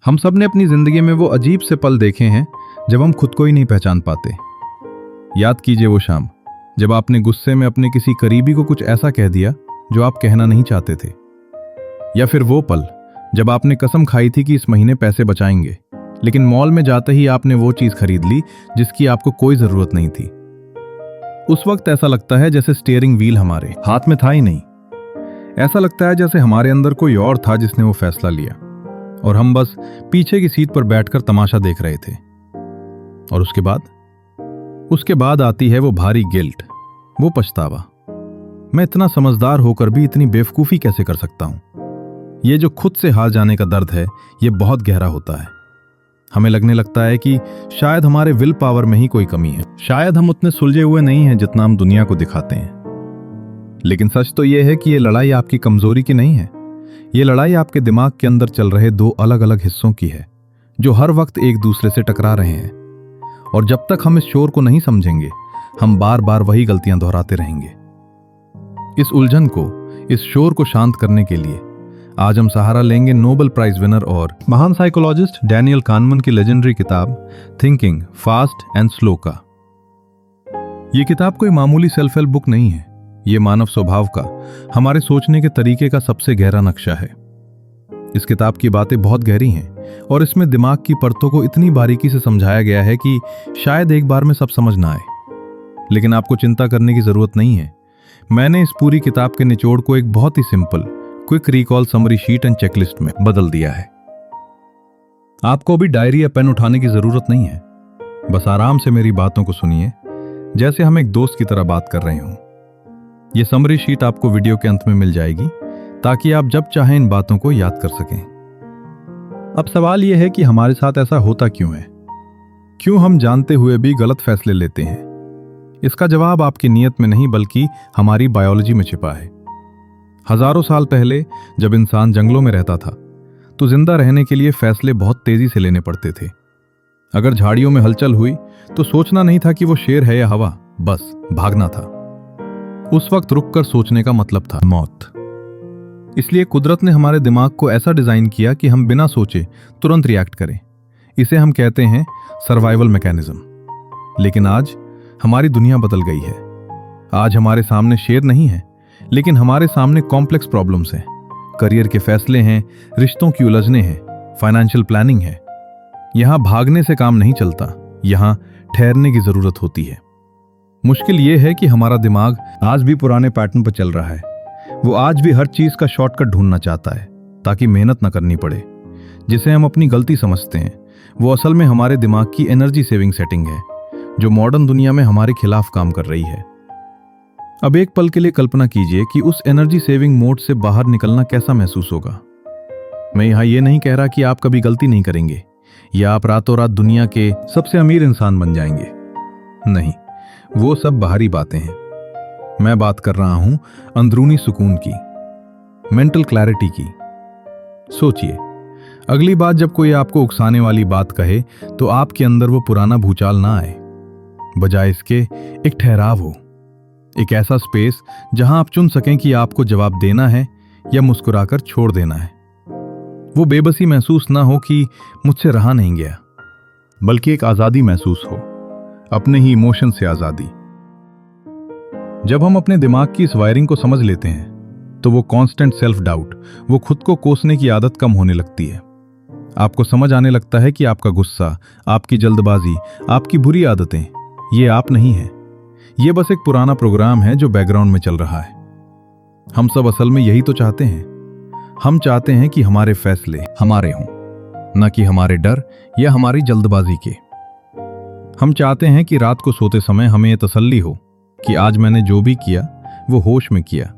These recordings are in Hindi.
हम सब ने अपनी जिंदगी में वो अजीब से पल देखे हैं जब हम खुद को ही नहीं पहचान पाते। याद कीजिए वो शाम जब आपने गुस्से में अपने किसी करीबी को कुछ ऐसा कह दिया जो आप कहना नहीं चाहते थे। या फिर वो पल जब आपने कसम खाई थी कि इस महीने पैसे बचाएंगे, लेकिन मॉल में जाते ही आपने वो चीज खरीद ली जिसकी आपको कोई जरूरत नहीं थी। उस वक्त ऐसा लगता है जैसे स्टीयरिंग व्हील हमारे हाथ में था ही नहीं। ऐसा लगता है जैसे हमारे अंदर कोई और था जिसने वो फैसला लिया और हम बस पीछे की सीट पर बैठकर तमाशा देख रहे थे। और उसके बाद आती है वो भारी गिल्ट, वो पछतावा। मैं इतना समझदार होकर भी इतनी बेवकूफी कैसे कर सकता हूं। ये जो खुद से हार जाने का दर्द है, ये बहुत गहरा होता है। हमें लगने लगता है कि शायद हमारे विल पावर में ही कोई कमी है, शायद हम उतने सुलझे हुए नहीं हैं जितना हम दुनिया को दिखाते हैं। लेकिन सच तो यह है कि ये लड़ाई आपकी कमजोरी की नहीं है। ये लड़ाई आपके दिमाग के अंदर चल रहे दो अलग अलग हिस्सों की है जो हर वक्त एक दूसरे से टकरा रहे हैं। और जब तक हम इस शोर को नहीं समझेंगे, हम बार बार वही गलतियां दोहराते रहेंगे। इस उलझन को, इस शोर को शांत करने के लिए आज हम सहारा लेंगे नोबेल प्राइज विनर और महान साइकोलॉजिस्ट डैनियल कानमन की लेजेंडरी किताब थिंकिंग फास्ट एंड स्लो का। यह किताब कोई मामूली सेल्फ हेल्प बुक नहीं है। ये मानव स्वभाव का, हमारे सोचने के तरीके का सबसे गहरा नक्शा है। इस किताब की बातें बहुत गहरी हैं और इसमें दिमाग की परतों को इतनी बारीकी से समझाया गया है कि शायद एक बार में सब समझ ना आए। लेकिन आपको चिंता करने की जरूरत नहीं है। मैंने इस पूरी किताब के निचोड़ को एक बहुत ही simple quick recall summary sheet and checklist में बदल दिया है। आपको भी डायरी या पेन उठाने की जरूरत नहीं है। बस आराम से मेरी बातों को सुनिए, जैसे हम एक दोस्त की तरह बात कर रहे हों। यह समरी शीट आपको वीडियो के अंत में मिल जाएगी ताकि आप जब चाहें इन बातों को याद कर सकें। अब सवाल यह है कि हमारे साथ ऐसा होता क्यों है? क्यों हम जानते हुए भी गलत फैसले लेते हैं? इसका जवाब आपकी नीयत में नहीं बल्कि हमारी बायोलॉजी में छिपा है। हजारों साल पहले जब इंसान जंगलों में रहता था तो जिंदा रहने के लिए फैसले बहुत तेजी से लेने पड़ते थे। अगर झाड़ियों में हलचल हुई तो सोचना नहीं था कि वो शेर है या हवा, बस भागना था। उस वक्त रुककर सोचने का मतलब था मौत। इसलिए कुदरत ने हमारे दिमाग को ऐसा डिजाइन किया कि हम बिना सोचे तुरंत रिएक्ट करें। इसे हम कहते हैं सर्वाइवल मैकेनिज्म। लेकिन आज हमारी दुनिया बदल गई है। आज हमारे सामने शेर नहीं है, लेकिन हमारे सामने कॉम्प्लेक्स प्रॉब्लम्स हैं। करियर के फैसले हैं, रिश्तों की उलझने हैं, फाइनेंशियल प्लानिंग है। यहां भागने से काम नहीं चलता, यहां ठहरने की जरूरत होती है। मुश्किल यह है कि हमारा दिमाग आज भी पुराने पैटर्न पर चल रहा है। वो आज भी हर चीज का शॉर्टकट ढूंढना चाहता है ताकि मेहनत न करनी पड़े। जिसे हम अपनी गलती समझते हैं, वो असल में हमारे दिमाग की एनर्जी सेविंग सेटिंग है जो मॉडर्न दुनिया में हमारे खिलाफ काम कर रही है। अब एक पल के लिए कल्पना कीजिए कि उस एनर्जी सेविंग मोड से बाहर निकलना कैसा महसूस होगा। मैं यहां ये नहीं कह रहा कि आप कभी गलती नहीं करेंगे या आप रातों रात दुनिया के सबसे अमीर इंसान बन जाएंगे। नहीं, वो सब बाहरी बातें हैं। मैं बात कर रहा हूं अंदरूनी सुकून की, मेंटल क्लैरिटी की। सोचिए, अगली बार जब कोई आपको उकसाने वाली बात कहे तो आपके अंदर वो पुराना भूचाल ना आए। बजाय इसके एक ठहराव हो, एक ऐसा स्पेस जहां आप चुन सकें कि आपको जवाब देना है या मुस्कुराकर छोड़ देना है। वो बेबसी महसूस ना हो कि मुझसे रहा नहीं गया, बल्कि एक आजादी महसूस हो, अपने ही इमोशन से आजादी। जब हम अपने दिमाग की इस वायरिंग को समझ लेते हैं तो वो कांस्टेंट सेल्फ डाउट, वो खुद को कोसने की आदत कम होने लगती है। आपको समझ आने लगता है कि आपका गुस्सा, आपकी जल्दबाजी, आपकी बुरी आदतें, ये आप नहीं है। ये बस एक पुराना प्रोग्राम है जो बैकग्राउंड में चल रहा है। हम सब असल में यही तो चाहते हैं। हम चाहते हैं कि हमारे फैसले हमारे हों, न कि हमारे डर या हमारी जल्दबाजी के। हम चाहते हैं कि रात को सोते समय हमें यह तसल्ली हो कि आज मैंने जो भी किया वो होश में किया,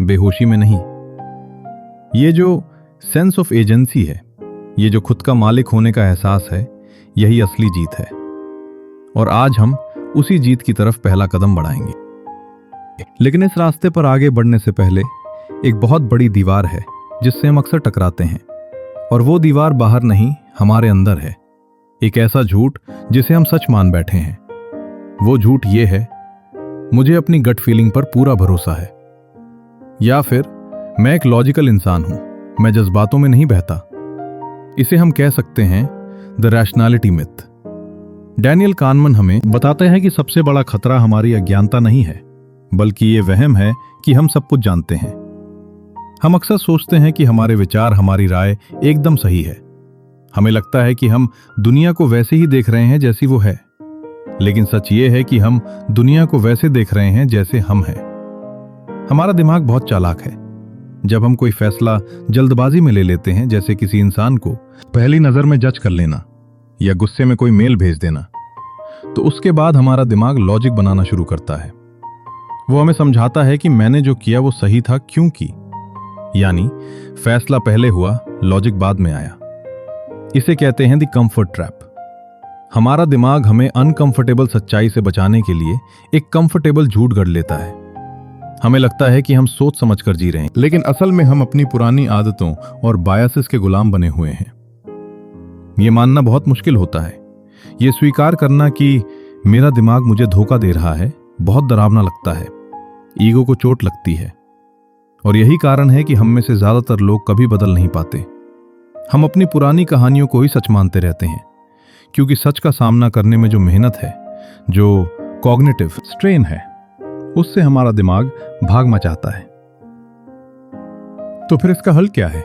बेहोशी में नहीं। ये जो सेंस ऑफ एजेंसी है, ये जो खुद का मालिक होने का एहसास है, यही असली जीत है। और आज हम उसी जीत की तरफ पहला कदम बढ़ाएंगे। लेकिन इस रास्ते पर आगे बढ़ने से पहले एक बहुत बड़ी दीवार है जिससे हम अक्सर टकराते हैं। और वो दीवार बाहर नहीं, हमारे अंदर है। एक ऐसा झूठ जिसे हम सच मान बैठे हैं। वो झूठ ये है, मुझे अपनी गट फीलिंग पर पूरा भरोसा है। या फिर मैं एक लॉजिकल इंसान हूं, मैं जज्बातों में नहीं बहता। इसे हम कह सकते हैं द रैशनैलिटी मिथ। डैनियल कानमन हमें बताते हैं कि सबसे बड़ा खतरा हमारी अज्ञानता नहीं है, बल्कि ये वहम है कि हम सब कुछ जानते हैं। हम अक्सर सोचते हैं कि हमारे विचार, हमारी राय एकदम सही है। हमें लगता है कि हम दुनिया को वैसे ही देख रहे हैं जैसी वो है, लेकिन सच ये है कि हम दुनिया को वैसे देख रहे हैं जैसे हम हैं। हमारा दिमाग बहुत चालाक है। जब हम कोई फैसला जल्दबाजी में ले लेते हैं, जैसे किसी इंसान को पहली नजर में जज कर लेना या गुस्से में कोई मेल भेज देना, तो उसके बाद हमारा दिमाग लॉजिक बनाना शुरू करता है। वो हमें समझाता है कि मैंने जो किया वो सही था क्योंकि, यानी फैसला पहले हुआ, लॉजिक बाद में आया। इसे कहते हैं द कंफर्ट ट्रैप। हमारा दिमाग हमें अनकंफर्टेबल सच्चाई से बचाने के लिए एक कंफर्टेबल झूठ गढ़ लेता है। हमें लगता है कि हम सोच समझ कर जी रहे हैं, लेकिन असल में हम अपनी पुरानी आदतों और बायसेस के गुलाम बने हुए हैं। यह मानना बहुत मुश्किल होता है। यह स्वीकार करना कि मेरा दिमाग मुझे धोखा दे रहा है बहुत डरावना लगता है। ईगो को चोट लगती है, और यही कारण है कि हम में से ज्यादातर लोग कभी बदल नहीं पाते। हम अपनी पुरानी कहानियों को ही सच मानते रहते हैं, क्योंकि सच का सामना करने में जो मेहनत है, जो कॉग्निटिव स्ट्रेन है, उससे हमारा दिमाग भागना चाहता है। तो फिर इसका हल क्या है?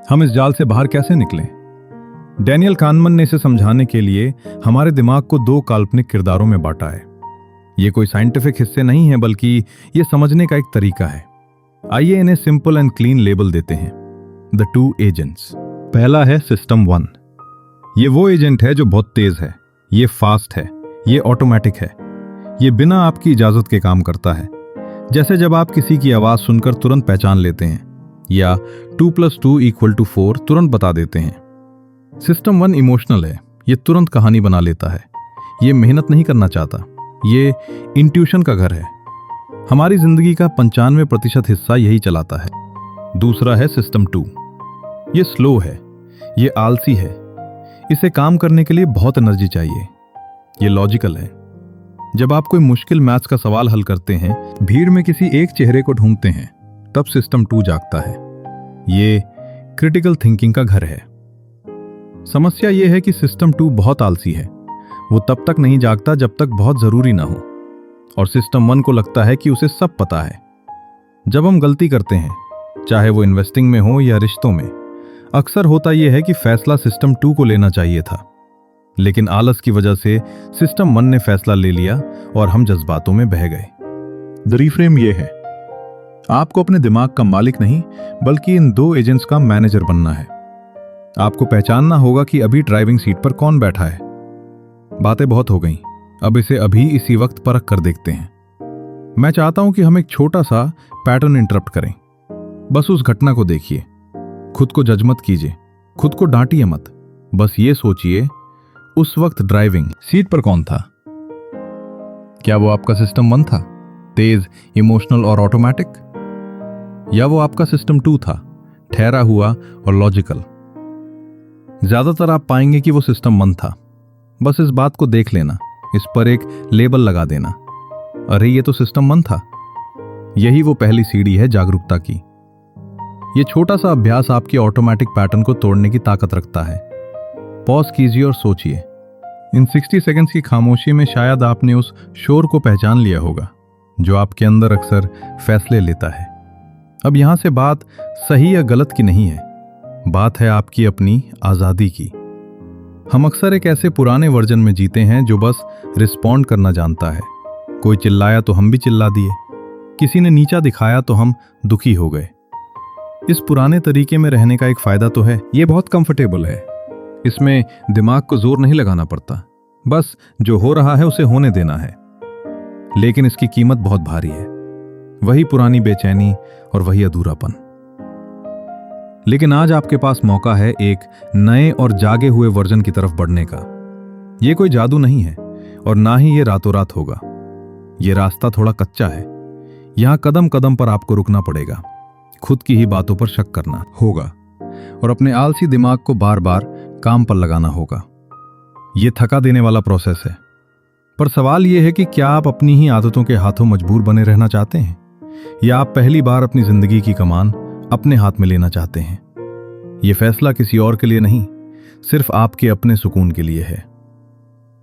हम इस जाल से बाहर कैसे निकलें? डैनियल कानमन ने इसे समझाने के लिए हमारे दिमाग को 2 काल्पनिक किरदारों में बांटा है। ये कोई साइंटिफिक हिस्से नहीं है, बल्कि ये समझने का एक तरीका है। आइए इन्हें सिंपल एंड क्लीन लेबल देते हैं, द 2 एजेंट्स। पहला है सिस्टम 1। ये वो एजेंट है जो बहुत तेज है, ये फास्ट है, ये ऑटोमेटिक है, ये बिना आपकी इजाजत के काम करता है। जैसे जब आप किसी की आवाज सुनकर तुरंत पहचान लेते हैं, या 2 + 2 = 4 तुरंत बता देते हैं। सिस्टम 1 इमोशनल है, ये तुरंत कहानी बना लेता है, ये मेहनत नहीं करना चाहता, ये इंट्यूशन का घर है। हमारी जिंदगी का 95% हिस्सा यही चलाता है। दूसरा है सिस्टम 2। ये स्लो है, ये आलसी है, इसे काम करने के लिए बहुत एनर्जी चाहिए। ये लॉजिकल है। जब आप कोई मुश्किल मैथ्स का सवाल हल करते हैं, भीड़ में किसी एक चेहरे को ढूंढते हैं, तब सिस्टम 2 जागता है। ये क्रिटिकल थिंकिंग का घर है। समस्या यह है कि सिस्टम 2 बहुत आलसी है। वो तब तक नहीं जागता जब तक बहुत जरूरी ना हो, और सिस्टम 1 को लगता है कि उसे सब पता है। जब हम गलती करते हैं, चाहे वो इन्वेस्टिंग में हो या रिश्तों में, अक्सर होता यह है कि फैसला सिस्टम 2 को लेना चाहिए था, लेकिन आलस की वजह से सिस्टम 1 ने फैसला ले लिया और हम जज्बातों में बह गए। द रिफ्रेम यह है, आपको अपने दिमाग का मालिक नहीं, बल्कि इन 2 एजेंट्स का मैनेजर बनना है। आपको पहचानना होगा कि अभी ड्राइविंग सीट पर कौन बैठा है। बातें बहुत हो गईं, अब इसे अभी इसी वक्त परख कर देखते हैं। मैं चाहता हूं कि हम एक छोटा सा पैटर्न इंटरप्ट करें। बस उस घटना को देखिए, खुद को जज मत कीजिए, खुद को डांटिए मत। बस ये सोचिए, उस वक्त ड्राइविंग सीट पर कौन था? क्या वो आपका सिस्टम 1 था, तेज, इमोशनल और ऑटोमेटिक, या वो आपका सिस्टम 2 था, ठहरा हुआ और लॉजिकल? ज्यादातर आप पाएंगे कि वो सिस्टम 1 था। बस इस बात को देख लेना, इस पर एक लेबल लगा देना, अरे ये तो सिस्टम 1 था। यही वो पहली सीढ़ी है जागरूकता की। ये छोटा सा अभ्यास आपके ऑटोमेटिक पैटर्न को तोड़ने की ताकत रखता है। पॉज कीजिए और सोचिए। इन 60 सेकंड्स की खामोशी में शायद आपने उस शोर को पहचान लिया होगा जो आपके अंदर अक्सर फैसले लेता है। अब यहां से बात सही या गलत की नहीं है, बात है आपकी अपनी आजादी की। हम अक्सर एक ऐसे पुराने वर्जन में जीते हैं जो बस रिस्पॉन्ड करना जानता है। कोई चिल्लाया तो हम भी चिल्ला दिए, किसी ने नीचा दिखाया तो हम दुखी हो गए। इस पुराने तरीके में रहने का एक फायदा तो है, ये बहुत कंफर्टेबल है। इसमें दिमाग को जोर नहीं लगाना पड़ता, बस जो हो रहा है उसे होने देना है। लेकिन इसकी कीमत बहुत भारी है, वही पुरानी बेचैनी और वही अधूरापन। लेकिन आज आपके पास मौका है एक नए और जागे हुए वर्जन की तरफ बढ़ने का। यह कोई जादू नहीं है और ना ही ये रातों रात होगा। ये रास्ता थोड़ा कच्चा है। यहां कदम कदम पर आपको रुकना पड़ेगा, खुद की ही बातों पर शक करना होगा और अपने आलसी दिमाग को बार बार काम पर लगाना होगा। यह थका देने वाला प्रोसेस है, पर सवाल यह है कि क्या आप अपनी ही आदतों के हाथों मजबूर बने रहना चाहते हैं, या आप पहली बार अपनी जिंदगी की कमान अपने हाथ में लेना चाहते हैं। ये फैसला किसी और के लिए नहीं, सिर्फ आपके अपने सुकून के लिए है।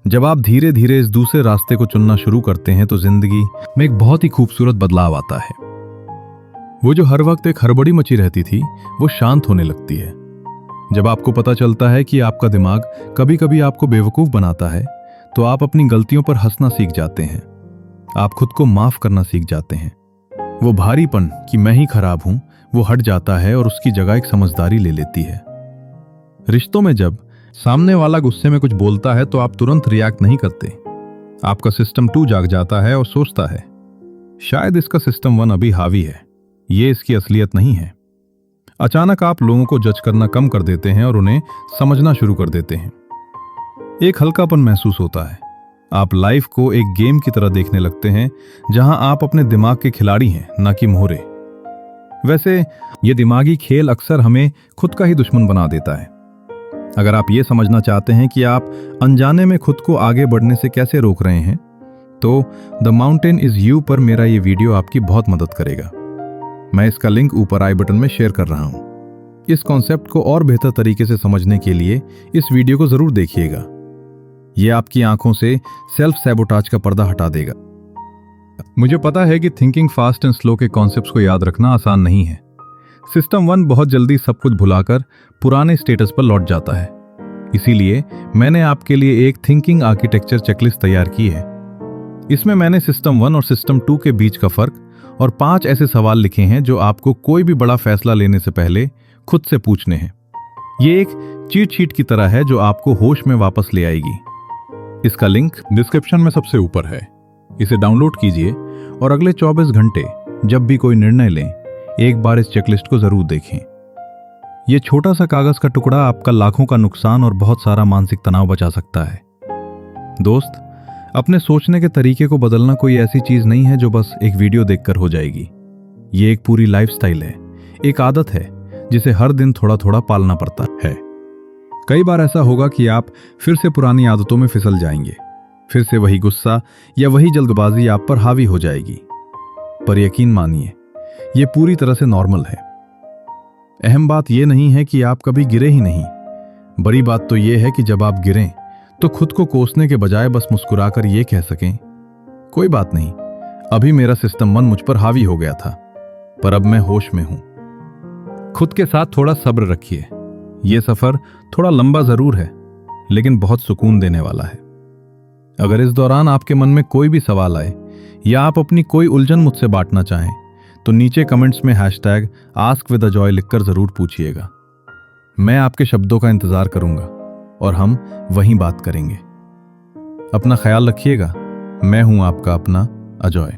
जब आप धीरे धीरे इस दूसरे रास्ते को चुनना शुरू करते हैं तो जिंदगी में एक बहुत ही खूबसूरत बदलाव आता है। वो जो हर वक्त एक हड़बड़ी मची रहती थी, वो शांत होने लगती है। जब आपको पता चलता है कि आपका दिमाग कभी कभी आपको बेवकूफ बनाता है, तो आप अपनी गलतियों पर हंसना सीख जाते हैं। आप खुद को माफ करना सीख जाते हैं। वो भारीपन कि मैं ही खराब हूं, वो हट जाता है और उसकी जगह एक समझदारी ले लेती है। रिश्तों में जब सामने वाला गुस्से में कुछ बोलता है तो आप तुरंत रिएक्ट नहीं करते। आपका सिस्टम 2 जाग जाता है और सोचता है, शायद इसका सिस्टम 1 अभी हावी है, ये इसकी असलियत नहीं है। अचानक आप लोगों को जज करना कम कर देते हैं और उन्हें समझना शुरू कर देते हैं। एक हल्कापन महसूस होता है। आप लाइफ को एक गेम की तरह देखने लगते हैं, जहां आप अपने दिमाग के खिलाड़ी हैं, ना कि मोहरे। वैसे ये दिमागी खेल अक्सर हमें खुद का ही दुश्मन बना देता है। अगर आप ये समझना चाहते हैं कि आप अनजाने में खुद को आगे बढ़ने से कैसे रोक रहे हैं, तो द माउंटेन इज यू पर मेरा ये वीडियो आपकी बहुत मदद करेगा। मैं इसका लिंक ऊपर आई बटन में शेयर कर रहा हूं। इस कॉन्सेप्ट को और बेहतर तरीके से समझने के लिए इस वीडियो को जरूर देखिएगा। यह आपकी आंखों से सेल्फ सैबोटाज का पर्दा हटा देगा। मुझे पता है कि थिंकिंग फास्ट एंड स्लो के कॉन्सेप्ट्स को याद रखना आसान नहीं है। सिस्टम 1 बहुत जल्दी सब कुछ भुलाकर पुराने स्टेटस पर लौट जाता है। इसीलिए मैंने आपके लिए एक थिंकिंग आर्किटेक्चर चेकलिस्ट तैयार की है। इसमें मैंने सिस्टम 1 और सिस्टम 2 के बीच का फर्क और 5 ऐसे सवाल लिखे हैं जो आपको कोई भी बड़ा फैसला लेने से पहले खुद से पूछने हैं। ये एक चीट शीट की तरह है जो आपको होश में वापस ले आएगी। इसका लिंक डिस्क्रिप्शन में सबसे ऊपर है। इसे डाउनलोड कीजिए और अगले 24 घंटे जब भी कोई निर्णय लें, एक बार इस चेकलिस्ट को जरूर देखें। यह छोटा सा कागज का टुकड़ा आपका लाखों का नुकसान और बहुत सारा मानसिक तनाव बचा सकता है। दोस्त, अपने सोचने के तरीके को बदलना कोई ऐसी चीज नहीं है जो बस एक वीडियो देखकर हो जाएगी। ये एक पूरी लाइफस्टाइल है, एक आदत है जिसे हर दिन थोड़ा थोड़ा पालना पड़ता है। कई बार ऐसा होगा कि आप फिर से पुरानी आदतों में फिसल जाएंगे, फिर से वही गुस्सा या वही जल्दबाजी आप पर हावी हो जाएगी। पर यकीन मानिए, ये पूरी तरह से नॉर्मल है। अहम बात यह नहीं है कि आप कभी गिरे ही नहीं। बड़ी बात तो यह है कि जब आप गिरें तो खुद को कोसने के बजाय बस मुस्कुराकर ये कह सकें, कोई बात नहीं, अभी मेरा सिस्टम 1 मुझ पर हावी हो गया था, पर अब मैं होश में हूं। खुद के साथ थोड़ा सब्र रखिए। यह सफर थोड़ा लंबा जरूर है, लेकिन बहुत सुकून देने वाला है। अगर इस दौरान आपके मन में कोई भी सवाल आए या आप अपनी कोई उलझन मुझसे बांटना चाहें, तो नीचे कमेंट्स में #AskWithAjoy लिखकर जरूर पूछिएगा। मैं आपके शब्दों का इंतजार करूंगा और हम वहीं बात करेंगे। अपना ख्याल रखिएगा। मैं हूं आपका अपना अजॉय।